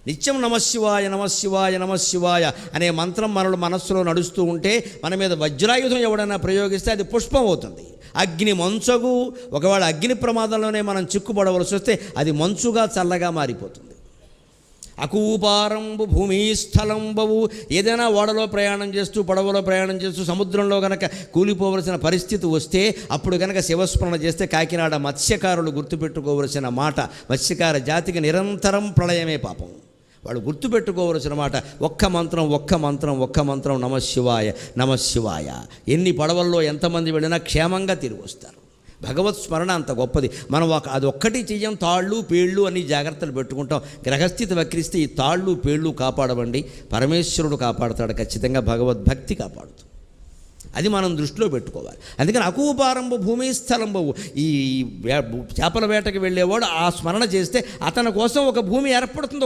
నిత్యం నమశివాయ నమశివాయ నమశివాయ అనే మంత్రం మనలో మనస్సులో నడుస్తూ ఉంటే మన మీద వజ్రాయుధం ఎవడైనా ప్రయోగిస్తే అది పుష్పం అవుతుంది. అగ్ని మంచగు, ఒకవేళ అగ్ని ప్రమాదంలోనే మనం చిక్కుపడవలసి వస్తే అది మంచుగా చల్లగా మారిపోతుంది. అకూపారంబు భూమిస్థలంబవు, ఏదైనా ఓడలో ప్రయాణం చేస్తూ పడవలో ప్రయాణం చేస్తూ సముద్రంలో కనుక కూలిపోవలసిన పరిస్థితి వస్తే అప్పుడు కనుక శివస్మరణ చేస్తే కాకినాడ మత్స్యకారులు గుర్తుపెట్టుకోవలసిన మాట, మత్స్యకార జాతికి నిరంతరం ప్రళయమే పాపం. వాళ్ళు గుర్తుపెట్టుకోవలసిన మాట ఒక్క మంత్రం ఒక్క మంత్రం ఒక్క మంత్రం నమశివాయ నమశివాయ. ఎన్ని పడవల్లో ఎంతమంది వెళ్ళినా క్షేమంగా తిరిగి వస్తారు. భగవత్ స్మరణ అంత గొప్పది. మనం అది ఒక్కటి చెయ్యం, తాళ్ళు పేళ్ళు అని జాగ్రత్తలు పెట్టుకుంటాం. గ్రహస్థితి వక్రిస్తే ఈ తాళ్ళు పేళ్ళు కాపాడవండి, పరమేశ్వరుడు కాపాడుతాడు ఖచ్చితంగా, భగవద్భక్తి కాపాడుతుంది. అది మనం దృష్టిలో పెట్టుకోవాలి. అందుకని అకూపారంబు భూమిస్థలంబవు, ఈ చేపల వేటకి వెళ్ళేవాడు ఆ స్మరణ చేస్తే అతని కోసం ఒక భూమి ఏర్పడుతుంది.